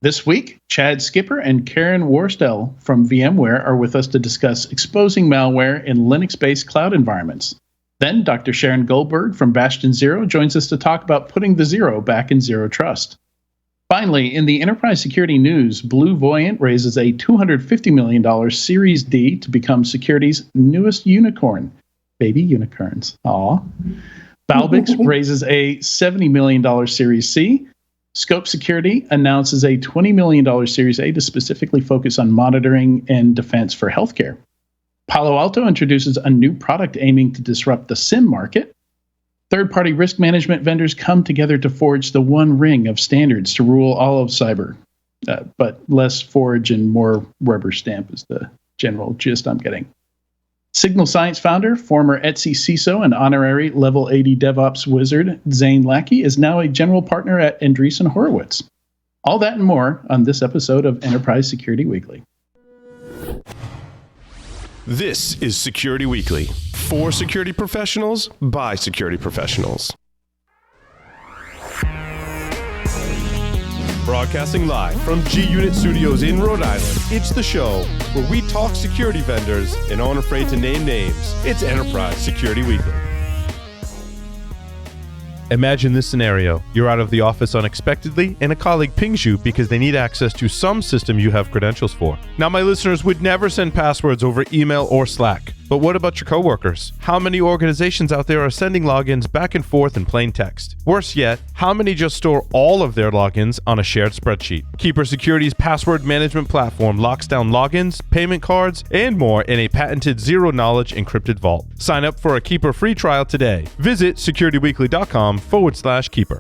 This week, Chad Skipper and Karen Worstell from VMware are with us to discuss exposing malware in Linux-based cloud environments. Then Dr. Sharon Goldberg from Bastion Zero joins us to talk about putting the zero back in Zero Trust. Finally, in the enterprise security news, Blue Voyant raises a $250 million Series D to become security's newest unicorn. Baby unicorns. Aw. Balbix raises a $70 million Series C. Scope Security announces a $20 million Series A to specifically focus on monitoring and defense for healthcare. Palo Alto introduces a new product aiming to disrupt the SIEM market. Third-party risk management vendors come together to forge the one ring of standards to rule all of cyber, but less forge and more rubber stamp is the general gist I'm getting. Signal Science founder, former Etsy CISO, and honorary Level 80 DevOps wizard Zane Lackey is now a general partner at Andreessen Horowitz. All that and more on this episode of Enterprise Security Weekly. This is Security Weekly, for security professionals, by security professionals. Broadcasting live from G-Unit Studios in Rhode Island, it's the show where we talk security vendors and aren't afraid to name names. It's Enterprise Security Weekly. Imagine this scenario. You're out of the office unexpectedly, and a colleague pings you because they need access to some system you have credentials for. Now, my listeners would never send passwords over email or Slack. But what about your coworkers? How many organizations out there are sending logins back and forth in plain text? Worse yet, how many just store all of their logins on a shared spreadsheet? Keeper Security's password management platform locks down logins, payment cards, and more in a patented zero-knowledge encrypted vault. Sign up for a Keeper free trial today. Visit securityweekly.com/Keeper.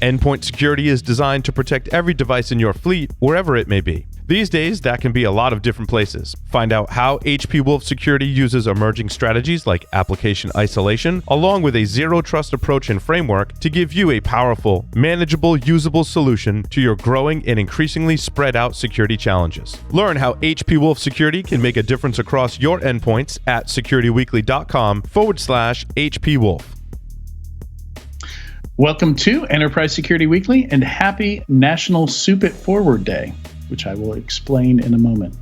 Endpoint security is designed to protect every device in your fleet, wherever it may be. These days, that can be a lot of different places. Find out how HP Wolf Security uses emerging strategies like application isolation, along with a zero-trust approach and framework to give you a powerful, manageable, usable solution to your growing and increasingly spread-out security challenges. Learn how HP Wolf Security can make a difference across your endpoints at securityweekly.com/HP Wolf. Welcome to Enterprise Security Weekly and happy National Soup It Forward Day, which I will explain in a moment.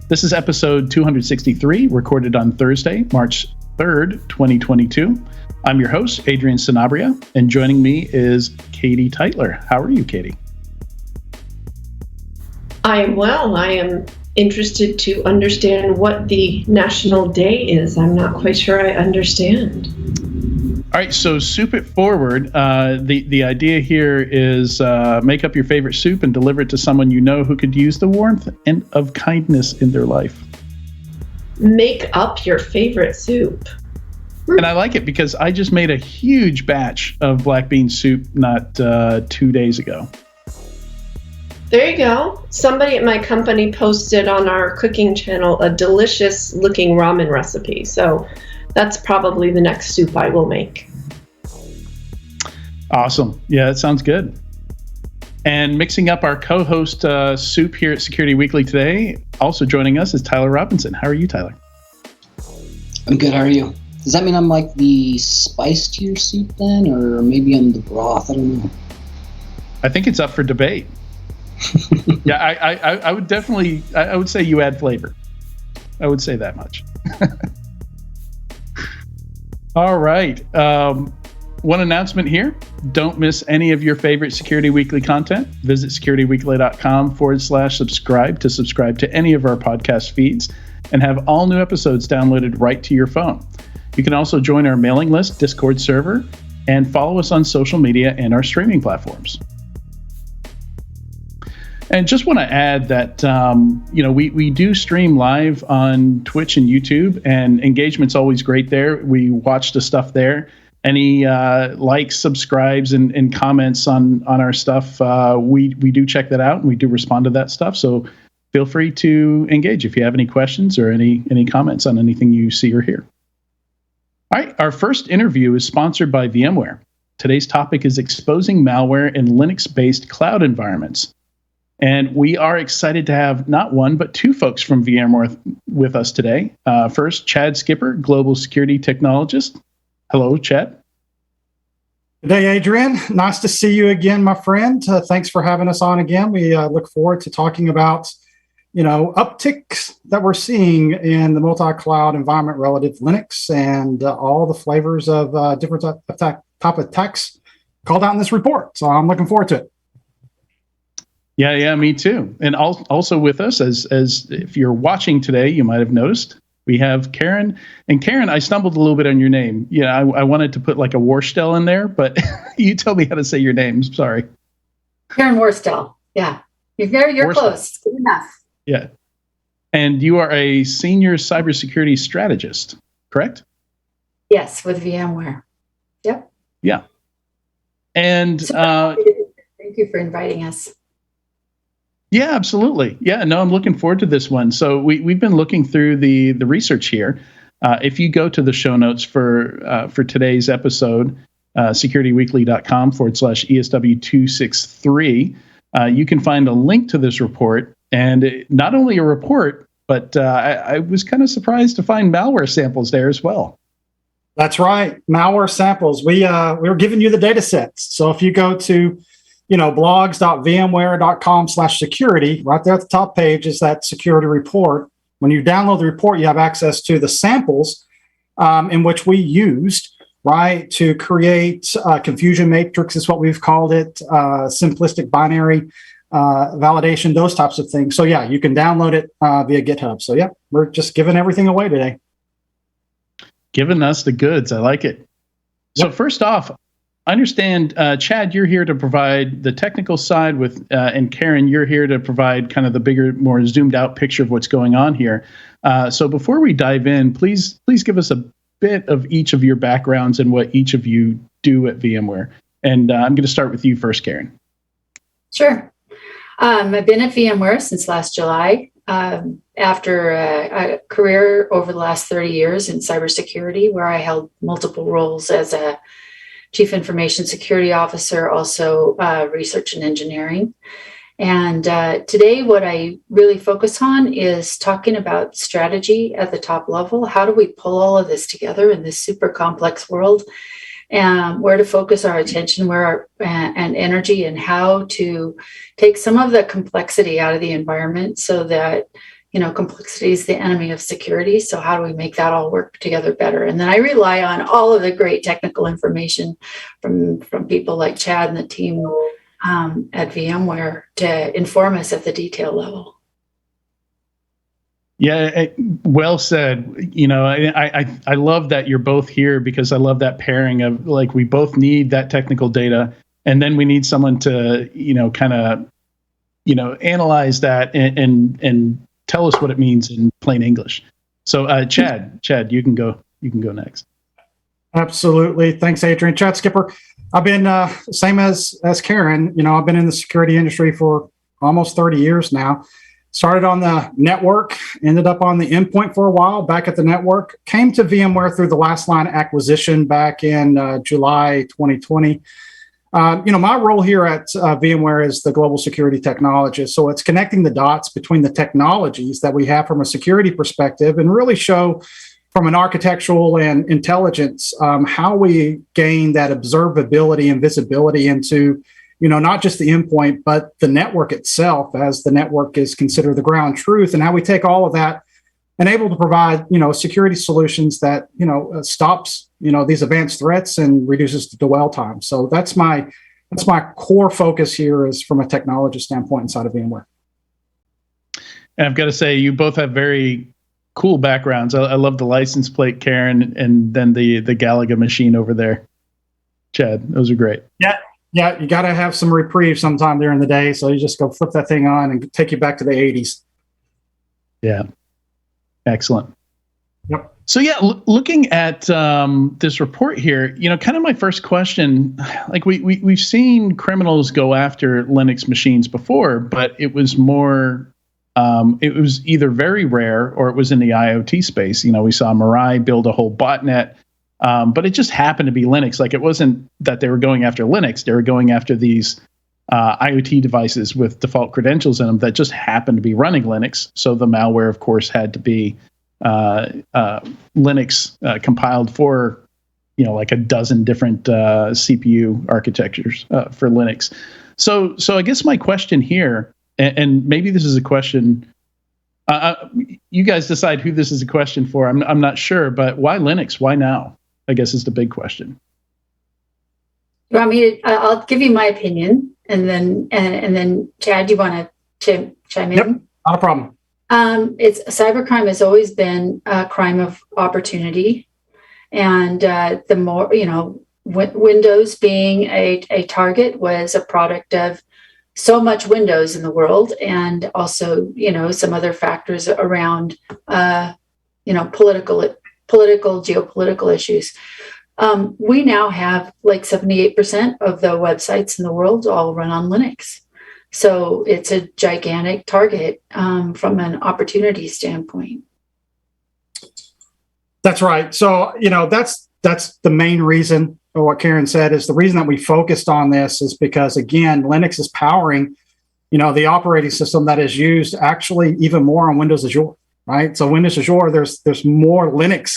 This is episode 263, recorded on Thursday, March 3rd, 2022. I'm your host, Adrian Sanabria, and joining me is Katie Teitler. How are you, Katie? I am well. I am interested to understand what the national day is. I'm not quite sure I understand. All right, so Soup It Forward. The idea here is make up your favorite soup and deliver it to someone you know who could use the warmth and of kindness in their life. Make up your favorite soup. And I like it because I just made a huge batch of black bean soup not 2 days ago. There you go. Somebody at my company posted on our cooking channel a delicious looking ramen recipe. So that's probably the next soup I will make. Awesome. Yeah, that sounds good. And mixing up our co-host soup here at Security Weekly today, also joining us is Tyler Robinson. How are you, Tyler? I'm good. How are you? Does that mean I'm like the spice to your soup then? Or maybe I'm the broth? I don't know. I think it's up for debate. Yeah, I would definitely, I would say you add flavor. I would say that much. All right. One announcement here. Don't miss any of your favorite Security Weekly content. Visit securityweekly.com/subscribe to subscribe to any of our podcast feeds and have all new episodes downloaded right to your phone. You can also join our mailing list, Discord server, and follow us on social media and our streaming platforms. And just want to add that, we do stream live on Twitch and YouTube, and engagement's always great there. We watch the stuff there. Any likes, subscribes, and comments on our stuff, we do check that out, and we do respond to that stuff. So feel free to engage if you have any questions or any comments on anything you see or hear. All right, our first interview is sponsored by VMware. Today's topic is exposing malware in Linux-based cloud environments. And we are excited to have not one, but two folks from VMware with us today. First, Chad Skipper, Global Security Technologist. Hello, Chad. Good day, Adrian. Nice to see you again, my friend. Thanks for having us on again. We look forward to talking about, upticks that we're seeing in the multi-cloud environment relative to Linux and all the flavors of different type attacks called out in this report. So I'm looking forward to it. Yeah, me too. And also with us, as if you're watching today, you might have noticed, we have Karen. And Karen, I stumbled a little bit on your name. Yeah, I wanted to put like a Worstell in there, but you tell me how to say your name. Sorry. Karen Worstell. Yeah. You're close. Good enough. Yeah. And you are a senior cybersecurity strategist, correct? Yes, with VMware. Yep. Yeah. And thank you for inviting us. Yeah, absolutely. Yeah, no, I'm looking forward to this one. So we've been looking through the research here. If you go to the show notes for today's episode, securityweekly.com/ESW263, you can find a link to this report. And not only a report, but I was kind of surprised to find malware samples there as well. That's right. Malware samples. We were giving you the data sets. So if you go to blogs.vmware.com/security, right there at the top page is that security report. When you download the report, you have access to the samples in which we used, right, to create confusion matrix is what we've called it, simplistic binary validation, those types of things. So yeah, you can download it via GitHub. So yeah, we're just giving everything away today. Giving us the goods. I like it. So first off, I understand, Chad, you're here to provide the technical side and Karen, you're here to provide kind of the bigger, more zoomed out picture of what's going on here. So before we dive in, please give us a bit of each of your backgrounds and what each of you do at VMware. And I'm going to start with you first, Karen. Sure. I've been at VMware since last July. After a career over the last 30 years in cybersecurity, where I held multiple roles as a Chief Information Security Officer, also research and engineering. And today, what I really focus on is talking about strategy at the top level. How do we pull all of this together in this super complex world? And where to focus our attention, and energy, and how to take some of the complexity out of the environment so that complexity is the enemy of security. So how do we make that all work together better? And then I rely on all of the great technical information from people like Chad and the team at VMware to inform us at the detail level. Yeah, well said. I love that you're both here because I love that pairing of like we both need that technical data, and then we need someone to kind of analyze that and tell us what it means in plain English. So, Chad, you can go next. Absolutely. Thanks, Adrian. Chad Skipper. I've been same as Karen. I've been in the security industry for almost 30 years now. Started on the network, ended up on the endpoint for a while, back at the network, came to VMware through the Last Line acquisition back in July 2020. My role here at VMware is the global security technologist. So it's connecting the dots between the technologies that we have from a security perspective and really show from an architectural and intelligence how we gain that observability and visibility into, not just the endpoint, but the network itself, as the network is considered the ground truth, and how we take all of that and able to provide, security solutions that, stops, these advanced threats and reduces the dwell time. So that's my core focus here is from a technology standpoint inside of VMware. And I've got to say, you both have very cool backgrounds. I love the license plate, Karen, and then the Galaga machine over there. Chad, those are great. Yeah, you got to have some reprieve sometime during the day. So you just go flip that thing on and take you back to the 80s. Yeah. Excellent. Yep. So yeah, looking at this report here, kind of my first question, like we've seen criminals go after Linux machines before, but it was more, it was either very rare or it was in the IoT space. We saw Mirai build a whole botnet, but it just happened to be Linux. Like it wasn't that they were going after Linux; they were going after these IoT devices with default credentials in them that just happened to be running Linux. So the malware, of course, had to be Linux compiled for like a dozen different CPU architectures for Linux. So I guess my question here, and maybe this is a question, you guys decide who this is a question for. I'm not sure, but why Linux? Why now? I guess is the big question. You want me to? I'll give you my opinion, and then Chad, you want to chime in? Yep, not a problem. It's cybercrime has always been a crime of opportunity, and the more Windows being a target was a product of so much Windows in the world, and also some other factors around political geopolitical issues. We now have like 78% of the websites in the world all run on Linux. So it's a gigantic target from an opportunity standpoint. That's right. So, that's the main reason for what Karen said is the reason that we focused on this is because, again, Linux is powering, the operating system that is used actually even more on Windows Azure, right? So Windows Azure, there's more Linux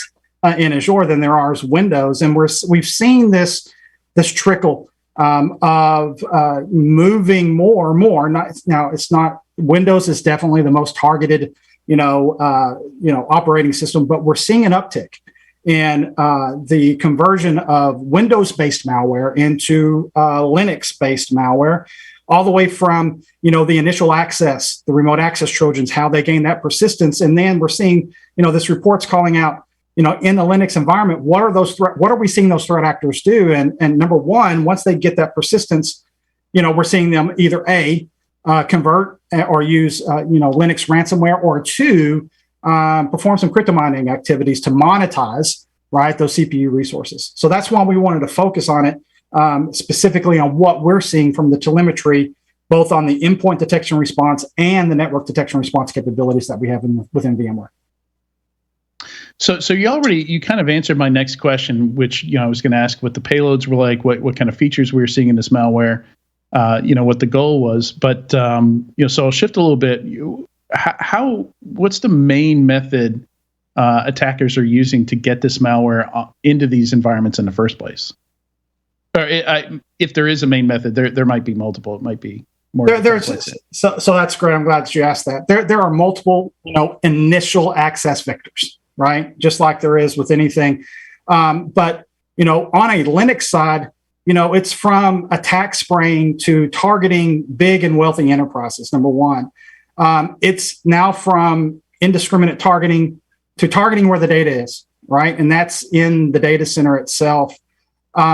in Azure than there are Windows. And we've seen this trickle of moving more and more. Now it's not, Windows is definitely the most targeted, operating system, but we're seeing an uptick in the conversion of Windows-based malware into Linux-based malware, all the way from, the initial access, the remote access Trojans, how they gain that persistence. And then we're seeing, this report's calling out, in the Linux environment, what are we seeing those threat actors do? And number one, once they get that persistence, we're seeing them either convert or use, Linux ransomware, or two, perform some crypto mining activities to monetize, right, those CPU resources. So that's why we wanted to focus on it, specifically on what we're seeing from the telemetry, both on the endpoint detection response and the network detection response capabilities that we have within VMware. So you kind of answered my next question, which I was going to ask what the payloads were like, what kind of features we were seeing in this malware, what the goal was. But so I'll shift a little bit. What's the main method attackers are using to get this malware into these environments in the first place? Or if there is a main method, there might be multiple. It might be more. So that's great. I'm glad that you asked that. There are multiple initial access vectors, right? Just like there is with anything. But on a Linux side, it's from attack spraying to targeting big and wealthy enterprises, number one. It's now from indiscriminate targeting to targeting where the data is, right? And that's in the data center itself.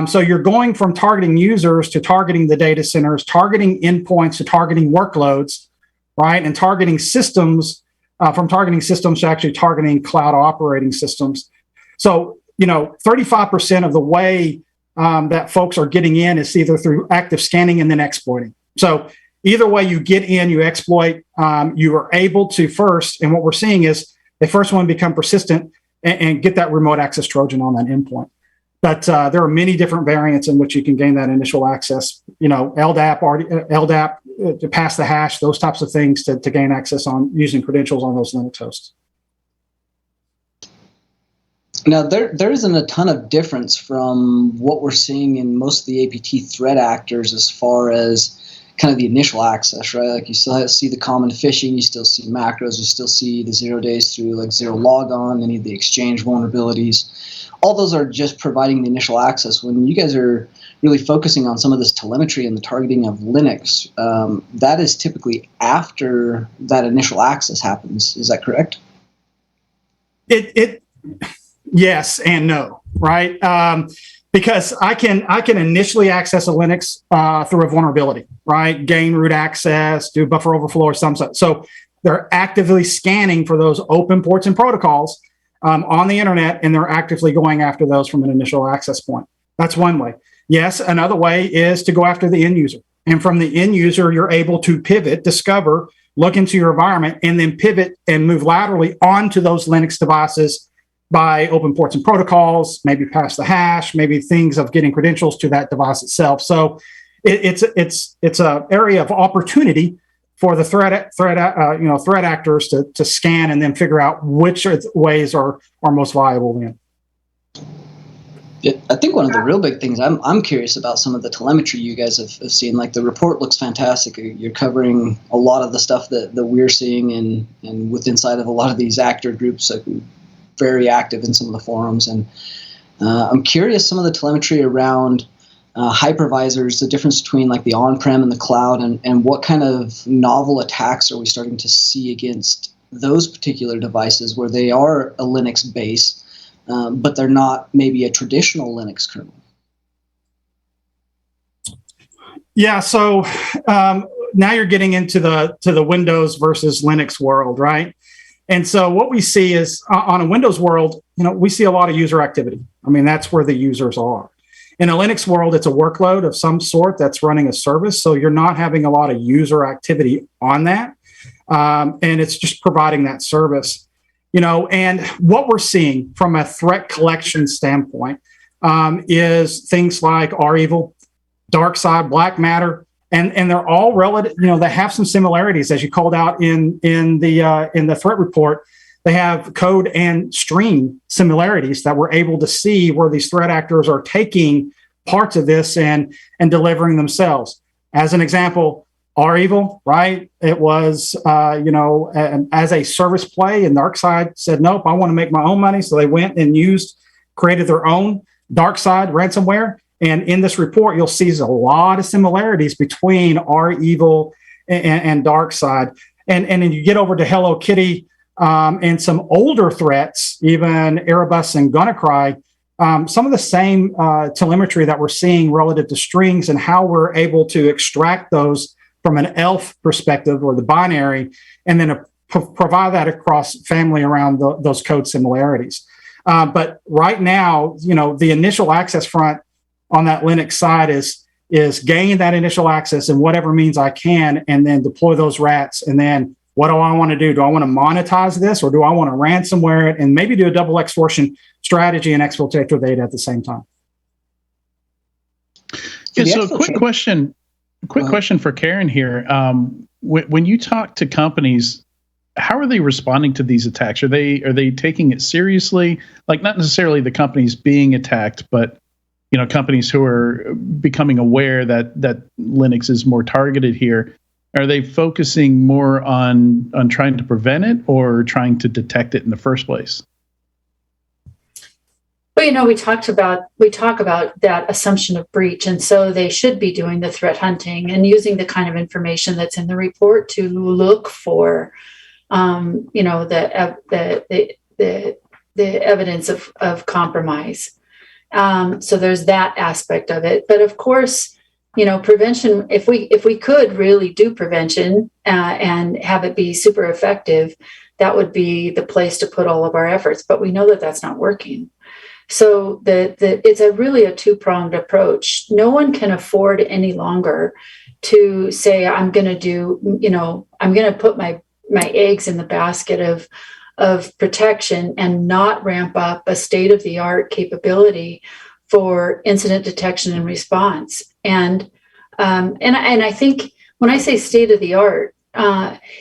So you're going from targeting users to targeting the data centers, targeting endpoints to targeting workloads, right? And targeting systems, from targeting systems to actually targeting cloud operating systems. So, 35% of the way that folks are getting in is either through active scanning and then exploiting. So either way you get in, you exploit, you are able to first, and what we're seeing is they first want to become persistent and get that remote access Trojan on that endpoint. But there are many different variants in which you can gain that initial access, LDAP to pass the hash, those types of things to gain access on using credentials on those Linux hosts. Now, there isn't a ton of difference from what we're seeing in most of the APT threat actors as far as kind of the initial access, right? Like you still see the common phishing, you still see macros, you still see the 0 days through like zero logon, any of the exchange vulnerabilities. All those are just providing the initial access. When you guys are really focusing on some of this telemetry and the targeting of Linux, that is typically after that initial access happens. Is that correct? Yes and no, right? Because I can initially access a Linux through a vulnerability, right? Gain root access, do buffer overflow or some such. So they're actively scanning for those open ports and protocols on the internet, and they're actively going after those from an initial access point. That's one way. Yes, another way is to go after the end user. And from the end user, you're able to pivot, discover, look into your environment, and then pivot and move laterally onto those Linux devices by open ports and protocols, maybe pass the hash, maybe things of getting credentials to that device itself. So it's an area of opportunity for the threat actors to scan and then figure out which ways are most viable then. Yeah, I think one of the real big things I'm curious about some of the telemetry you guys have seen. Like the report looks fantastic. You're covering a lot of the stuff that we're seeing and with inside of a lot of these actor groups, like very active in some of the forums. And I'm curious some of the telemetry around hypervisors, the difference between like the on-prem and the cloud, and what kind of novel attacks are we starting to see against those particular devices where they are a Linux base, but they're not maybe a traditional Linux kernel. Yeah, so now you're getting into the Windows versus Linux world, right? And so what we see is on a Windows world, we see a lot of user activity. I mean, that's where the users are. In a Linux world, it's a workload of some sort that's running a service, so you're not having a lot of user activity on that, and it's just providing that service. And what we're seeing from a threat collection standpoint is things like REvil, DarkSide, Black Matter, and they're all relative. They have some similarities, as you called out in the threat report. They have code and stream similarities that we're able to see where these threat actors are taking parts of this and delivering themselves. As an example, REvil, right? It was, as a service play, and DarkSide said, nope, I want to make my own money. So they went and created their own DarkSide ransomware. And in this report, you'll see a lot of similarities between REvil and DarkSide. And then you get over to Hello Kitty, and some older threats, even Erebus and Gunnacry, some of the same telemetry that we're seeing relative to strings and how we're able to extract those from an ELF perspective or the binary, and then provide that across family around those code similarities. But right now, the initial access front on that Linux side is gain that initial access in whatever means I can, and then deploy those rats, and then what do I want to do? Do I want to monetize this, or do I want to ransomware it and maybe do a double extortion strategy and exfiltrate their data at the same time? Yeah, so quick question for Karen here. When you talk to companies, how are they responding to these attacks? Are they taking it seriously? Like, not necessarily the companies being attacked, but companies who are becoming aware that Linux is more targeted here. Are they focusing more on trying to prevent it or trying to detect it in the first place? Well, we talk about that assumption of breach, and so they should be doing the threat hunting and using the kind of information that's in the report to look for, the evidence of compromise. So there's that aspect of it, but of course, prevention, if we could really do prevention and have it be super effective, that would be the place to put all of our efforts. But we know that that's not working. So it's really a two-pronged approach. No one can afford any longer to say, I'm going to put my eggs in the basket of protection and not ramp up a state-of-the-art capability for incident detection and response. And I think when I say state of the art,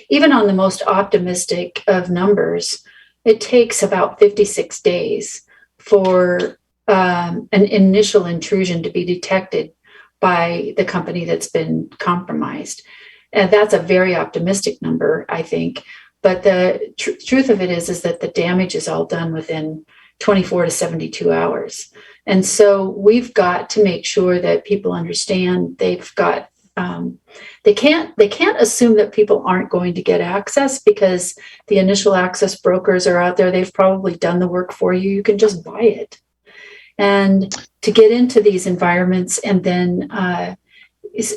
even on the most optimistic of numbers, it takes about 56 days for an initial intrusion to be detected by the company that's been compromised. And that's a very optimistic number, I think. But the truth of it is that the damage is all done within 24 to 72 hours. And so we've got to make sure that people understand they've got, they can't assume that people aren't going to get access, because the initial access brokers are out there. They've probably done the work for you. You can just buy it. And to get into these environments and then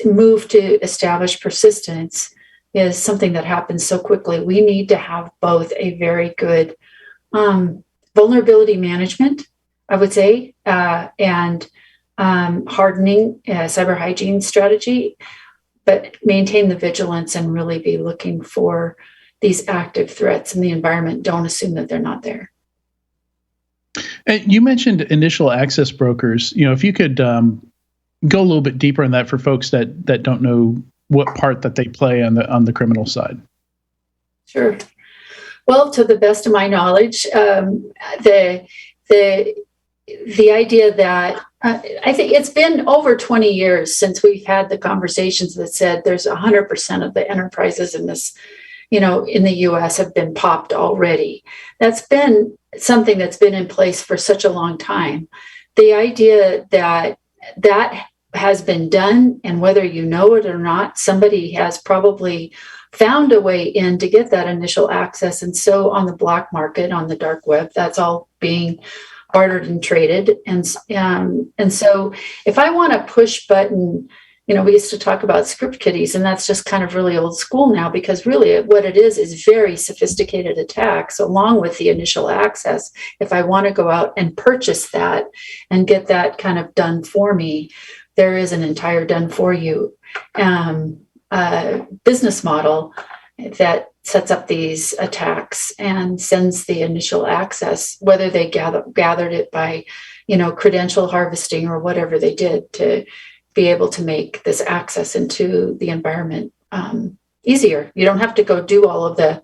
move to establish persistence is something that happens so quickly. We need to have both a very good vulnerability management, I would say, and hardening cyber hygiene strategy, but maintain the vigilance and really be looking for these active threats in the environment. Don't assume that they're not there. And you mentioned initial access brokers. If you could go a little bit deeper on that for folks that don't know what part that they play on the criminal side. Sure. Well, to the best of my knowledge, the idea that I think it's been over 20 years since we've had the conversations that said there's 100% of the enterprises in this, in the US have been popped already. That's been something that's been in place for such a long time. The idea that that has been done, and whether you know it or not, somebody has probably found a way in to get that initial access. And so on the black market, on the dark web, that's all being bartered and traded. And so if I want to push button, we used to talk about script kiddies, and that's just kind of really old school now, because really what it is very sophisticated attacks along with the initial access. If I want to go out and purchase that and get that kind of done for me, there is an entire done for you business model that sets up these attacks and sends the initial access, whether they gathered it by, credential harvesting or whatever they did to be able to make this access into the environment easier. You don't have to go do all of the,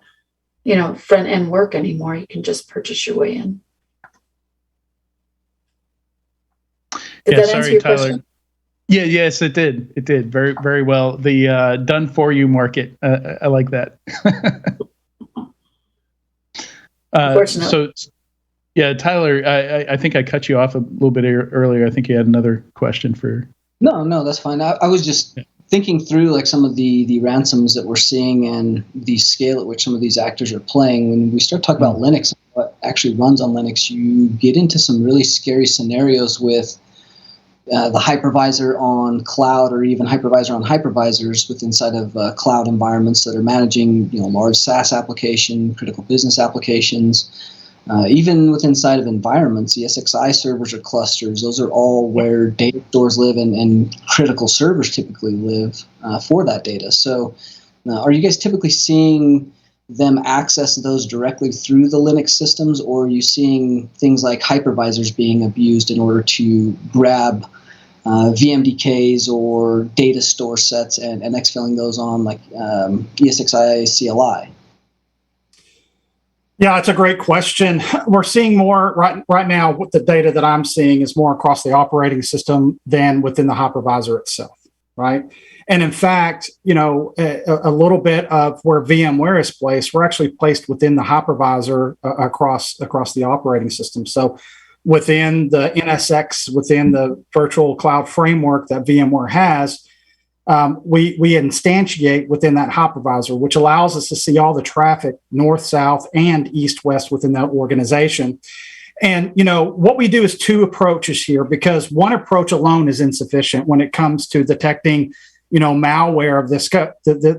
front end work anymore. You can just purchase your way in. Did that answer your Tyler. question? Yeah, yes, it did. It did very, very well. The done for you market. I like that. So, yeah, Tyler, I think I cut you off a little bit earlier. I think you had another question for. No, that's fine. I was just thinking through like some of the ransoms that we're seeing and the scale at which some of these actors are playing. When we start talking about Linux, what actually runs on Linux, you get into some really scary scenarios with the hypervisor on cloud, or even hypervisor on hypervisors with inside of cloud environments that are managing large SaaS application, critical business applications. Even with inside of environments, ESXi servers or clusters, those are all where data stores live and critical servers typically live for that data. So are you guys typically seeing them access those directly through the Linux systems, or are you seeing things like hypervisors being abused in order to grab VMDKs or data store sets and exfilling those on like ESXi CLI? Yeah, it's a great question. We're seeing more right now. What the data that I'm seeing is more across the operating system than within the hypervisor itself, right? And in fact, a little bit of where VMware is placed, we're actually placed within the hypervisor across the operating system. So within the NSX, within the virtual cloud framework that VMware has, we instantiate within that hypervisor, which allows us to see all the traffic north, south, and east, west within that organization. And, what we do is two approaches here, because one approach alone is insufficient when it comes to detecting, malware of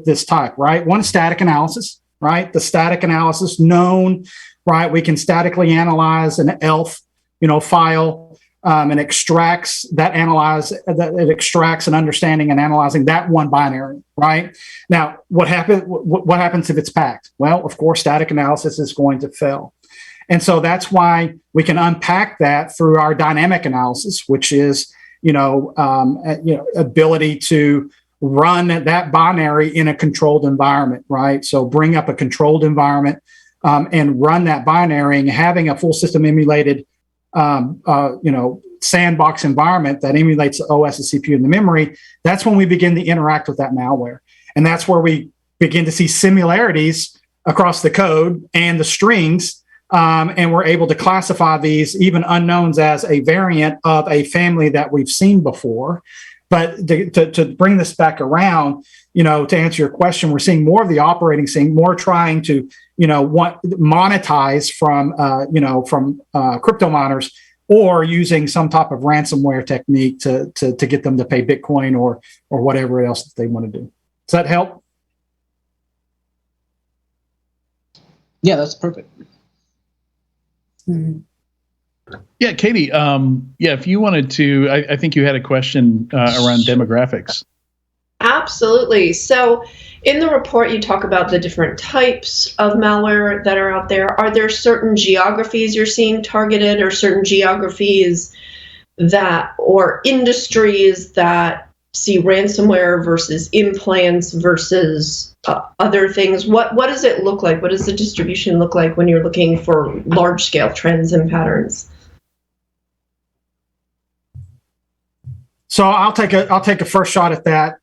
this type, right? One is static analysis, right? The static analysis known, right? We can statically analyze an ELF, file, and extracts it extracts an understanding and analyzing that one binary, right? Now, what happens if it's packed? Well, of course, static analysis is going to fail. And so that's why we can unpack that through our dynamic analysis, which is, ability to run that binary in a controlled environment, right? So bring up a controlled environment and run that binary, and having a full system emulated sandbox environment that emulates the OS, the CPU, and the memory. That's when we begin to interact with that malware. And that's where we begin to see similarities across the code and the strings. And we're able to classify these even unknowns as a variant of a family that we've seen before. But to bring this back around, to answer your question, we're seeing more of the operating scene, more trying to, monetize from crypto miners, or using some type of ransomware technique to get them to pay Bitcoin or whatever else that they want to do. Does that help? Yeah, that's perfect. Mm-hmm. Yeah, Katie, if you wanted to, I think you had a question around demographics. Absolutely. So in the report, you talk about the different types of malware that are out there. Are there certain geographies you're seeing targeted, or certain geographies or industries that see ransomware versus implants versus other things? What does it look like? What does the distribution look like when you're looking for large-scale trends and patterns? So I'll take a first shot at that.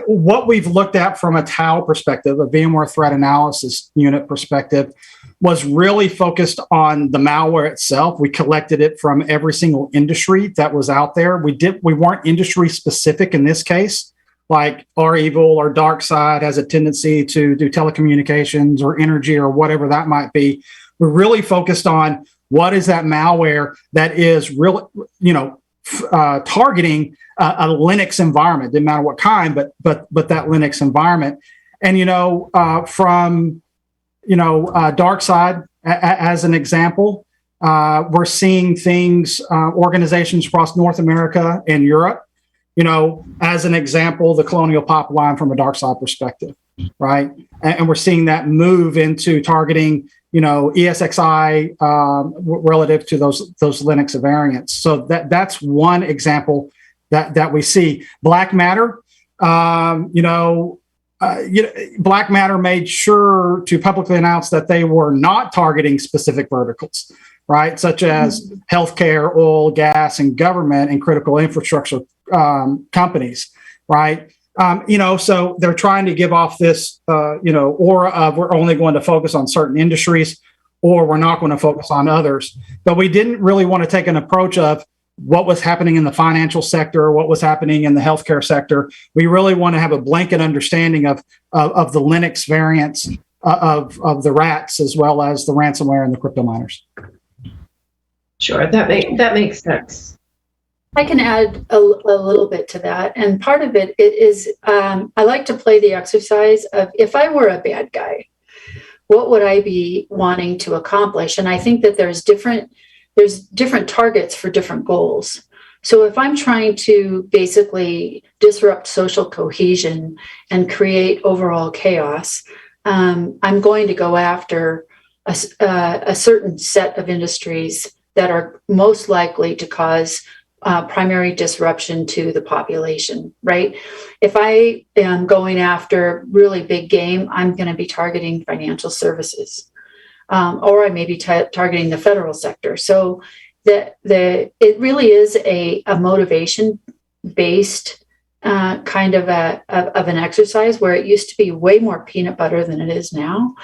What we've looked at from a TAO perspective, a VMware Threat Analysis Unit perspective, was really focused on the malware itself. We collected it from every single industry that was out there. We weren't industry specific in this case, like our evil or dark side has a tendency to do telecommunications or energy or whatever that might be. We're really focused on what is that malware that is really, targeting a Linux environment. Didn't matter what kind, but that Linux environment. And from dark side as an example, we're seeing things, organizations across North America and Europe. As an example, the Colonial Pipeline from a dark side perspective, right? And we're seeing that move into targeting ESXi relative to those Linux variants. So that's one example that we see. Black Matter, Black Matter made sure to publicly announce that they were not targeting specific verticals, right? Such as healthcare, oil, gas, and government and critical infrastructure companies, right? So they're trying to give off this, aura of we're only going to focus on certain industries or we're not going to focus on others. But we didn't really want to take an approach of what was happening in the financial sector or what was happening in the healthcare sector. We really want to have a blanket understanding of the Linux variants of the rats as well as the ransomware and the crypto miners. Sure, that makes sense. I can add a little bit to that. And part of it is I like to play the exercise of if I were a bad guy, what would I be wanting to accomplish? And I think that there's different targets for different goals. So if I'm trying to basically disrupt social cohesion and create overall chaos, I'm going to go after a certain set of industries that are most likely to cause primary disruption to the population, right? If I am going after really big game, I'm going to be targeting financial services, or I may be targeting the federal sector. So it really is a motivation-based kind of an exercise where it used to be way more peanut butter than it is now.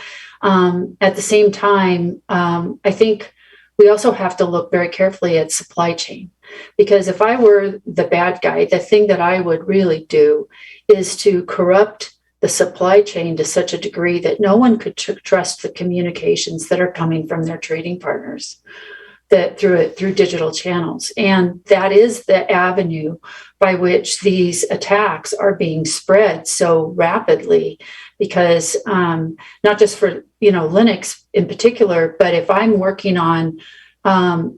At the same time, I think we also have to look very carefully at supply chain. Because if I were the bad guy, the thing that I would really do is to corrupt the supply chain to such a degree that no one could trust the communications that are coming from their trading partners through digital channels. And that is the avenue by which these attacks are being spread so rapidly, because not just for Linux in particular, but if I'm working on a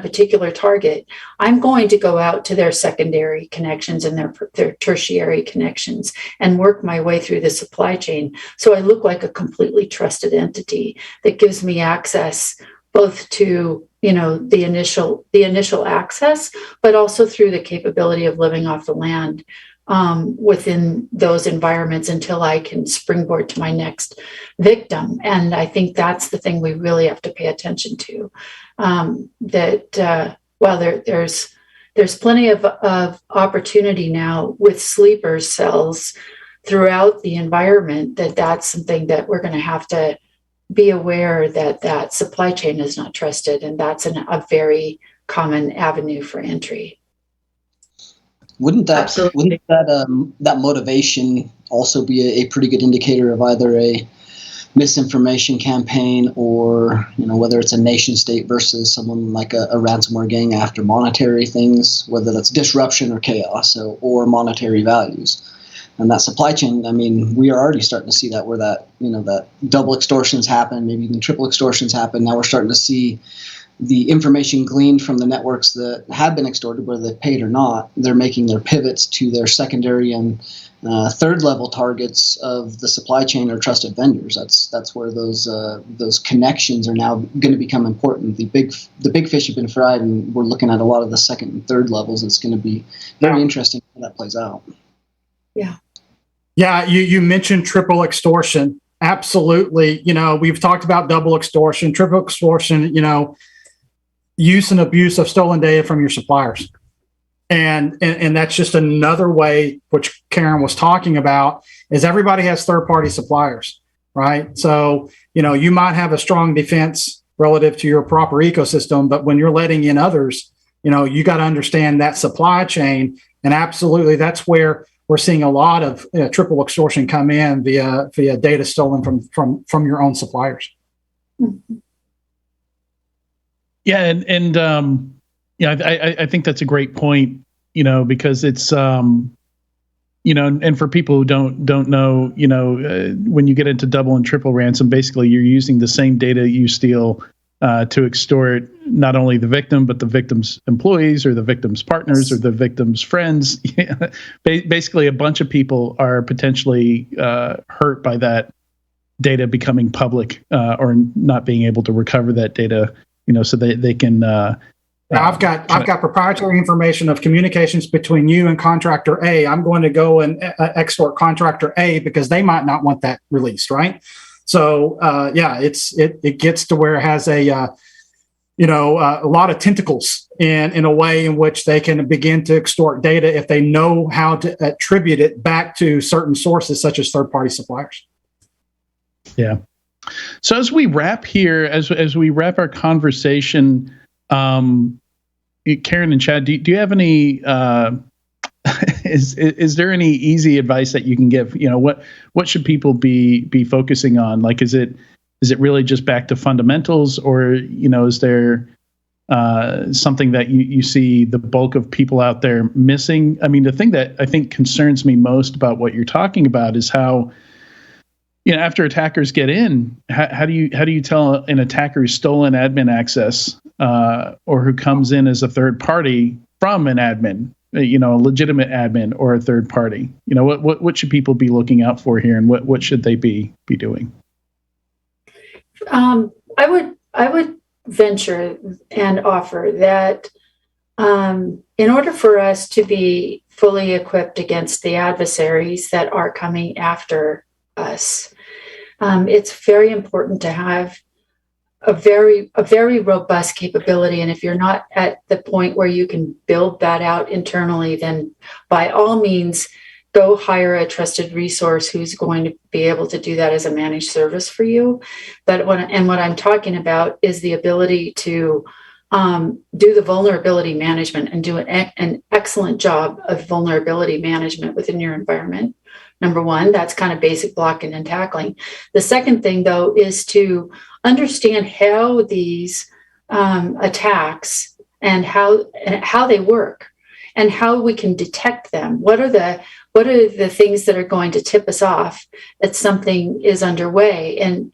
particular target, I'm going to go out to their secondary connections and their tertiary connections and work my way through the supply chain. So I look like a completely trusted entity that gives me access both to, the initial access, but also through the capability of living off the land within those environments until I can springboard to my next victim. And I think that's the thing we really have to pay attention to. There's plenty of opportunity now with sleeper cells throughout the environment, that's something that we're going to have to be aware that supply chain is not trusted, and that's a very common avenue for entry. Wouldn't that motivation also be a pretty good indicator of either a misinformation campaign or whether it's a nation state versus someone like a ransomware gang after monetary things, whether that's disruption or chaos or monetary values? And that supply chain, we are already starting to see that where that double extortions happen, maybe even triple extortions happen. Now we're starting to see the information gleaned from the networks that have been extorted, whether they paid or not. They're making their pivots to their secondary and third level targets of the supply chain or trusted vendors. That's where those connections are now going to become important. The big fish have been fried, and we're looking at a lot of the second and third levels. It's going to be very interesting how that plays out. Yeah. You mentioned triple extortion. Absolutely. We've talked about double extortion, triple extortion. use and abuse of stolen data from your suppliers. And that's just another way, which Karen was talking about, is everybody has third-party suppliers, right? So, you might have a strong defense relative to your proper ecosystem, but when you're letting in others, you got to understand that supply chain. And absolutely, that's where we're seeing a lot of triple extortion come in via data stolen from your own suppliers. Yeah, and I think that's a great point. Because it's and for people who don't know, when you get into double and triple ransom, basically you're using the same data you steal to extort not only the victim, but the victim's employees or the victim's partners or the victim's friends. Basically, a bunch of people are potentially hurt by that data becoming public or not being able to recover that data, so they can. I've got proprietary information of communications between you and contractor A. I'm going to go and extort contractor A because they might not want that released, right? So it gets to where it has a lot of tentacles in a way in which they can begin to extort data if they know how to attribute it back to certain sources such as third-party suppliers. Yeah. So as we wrap here, as we wrap our conversation, Karen and Chad, do you have any? Is there any easy advice that you can give? What should people be focusing on? Like, is it really just back to fundamentals, or is there something that you see the bulk of people out there missing? I mean, the thing that I think concerns me most about what you're talking about is how, after attackers get in, how do you tell an attacker who's stolen admin access or who comes in as a third party from an admin, a legitimate admin or a third party? What should people be looking out for here, and what should they be doing? I would venture and offer that in order for us to be fully equipped against the adversaries that are coming after us, it's very important to have a very robust capability. And if you're not at the point where you can build that out internally, then by all means, go hire a trusted resource who's going to be able to do that as a managed service for you. But what I'm talking about is the ability to do the vulnerability management and do an excellent job of vulnerability management within your environment. Number one, that's kind of basic blocking and tackling. The second thing, though, is to understand how these attacks and how they work and how we can detect them. What are the things that are going to tip us off that something is underway? And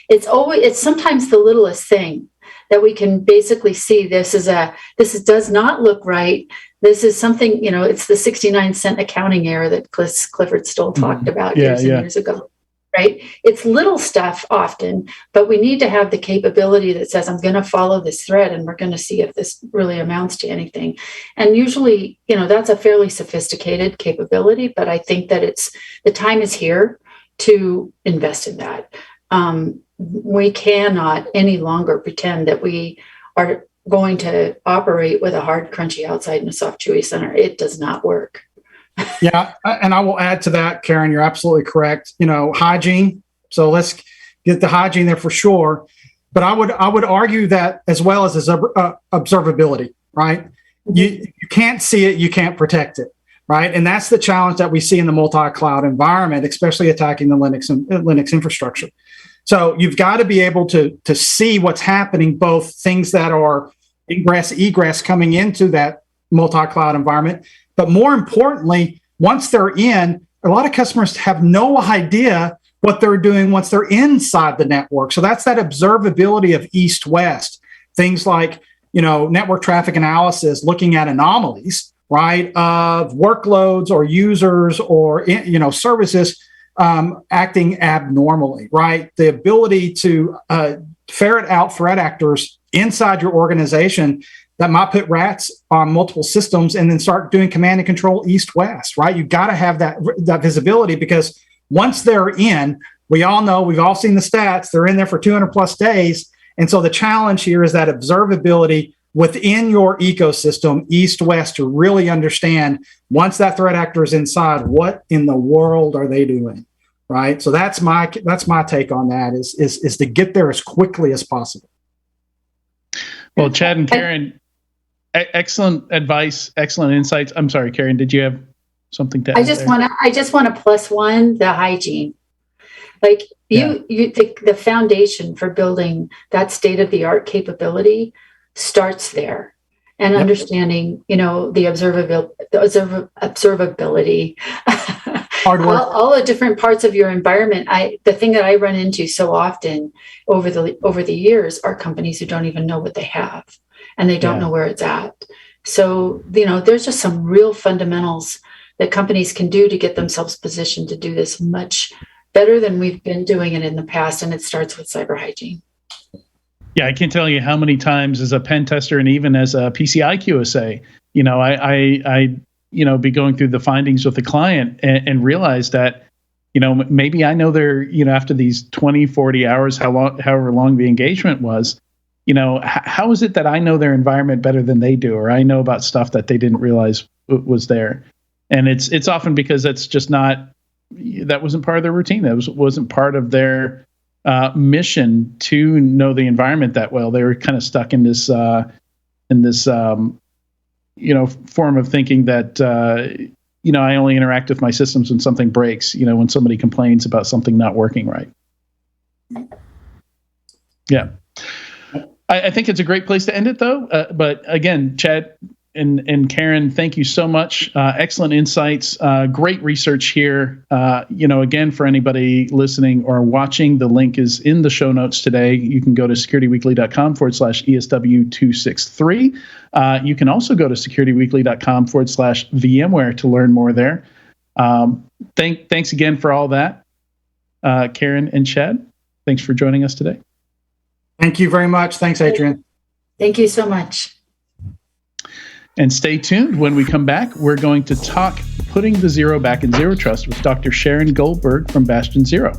it's sometimes the littlest thing that we can basically see. This does not look right. This is something, it's the 69-cent accounting error that Clifford Stoll talked about years ago, right? It's little stuff often, but we need to have the capability that says, I'm going to follow this thread and we're going to see if this really amounts to anything. And usually, that's a fairly sophisticated capability, but I think that the time is here to invest in that. We cannot any longer pretend that we are going to operate with a hard, crunchy outside and a soft, chewy center. It does not work. Yeah, and I will add to that, Karen, you're absolutely correct. Hygiene. So let's get the hygiene there for sure. But I would argue that as well as observability, right? You can't see it, you can't protect it, right? And that's the challenge that we see in the multi-cloud environment, especially attacking the Linux infrastructure. So you've got to be able to see what's happening, both things that are egress coming into that multi-cloud environment. But more importantly, once they're in, a lot of customers have no idea what they're doing once they're inside the network. So that's that observability of east-west. Things like, network traffic analysis, looking at anomalies, right, of workloads or users or, services acting abnormally, right? The ability to ferret out threat actors inside your organization that might put rats on multiple systems and then start doing command and control east-west, right? You've got to have that visibility, because once they're in, we all know, we've all seen the stats, they're in there for 200 plus days. And so the challenge here is that observability within your ecosystem, east-west, to really understand, once that threat actor is inside, what in the world are they doing, right? So that's my take on that, is to get there as quickly as possible. Well, Chad and Karen, excellent advice, excellent insights. I'm sorry, Karen, did you have something to add? I just want to plus one, the hygiene. Like the foundation for building that state-of-the-art capability starts there, and understanding, the observability, Hard work. all the different parts of your environment. The thing that I run into so often over the years are companies who don't even know what they have, and they don't know where it's at. So, there's just some real fundamentals that companies can do to get themselves positioned to do this much better than we've been doing it in the past. And it starts with cyber hygiene. Yeah, I can't tell you how many times as a pen tester and even as a PCI QSA, I be going through the findings with the client and realize that, maybe I know they're, after these 20, 40 hours, however long the engagement was, how is it that I know their environment better than they do, or I know about stuff that they didn't realize was there? And it's often because that's just that wasn't part of their routine. That wasn't part of their mission to know the environment that well. They were kind of stuck in this form of thinking that I only interact with my systems when something breaks. When somebody complains about something not working right. Yeah, I think it's a great place to end it, though. But again, Chad and Karen, thank you so much. Excellent insights. Great research here. Again, for anybody listening or watching, the link is in the show notes today. You can go to securityweekly.com/ESW263. You can also go to securityweekly.com/VMware to learn more there. Thanks again for all that, Karen and Chad. Thanks for joining us today. Thank you very much. Thanks, Adrian. Thank you so much. And stay tuned. When we come back, we're going to talk putting the zero back in Zero Trust with Dr. Sharon Goldberg from Bastion Zero.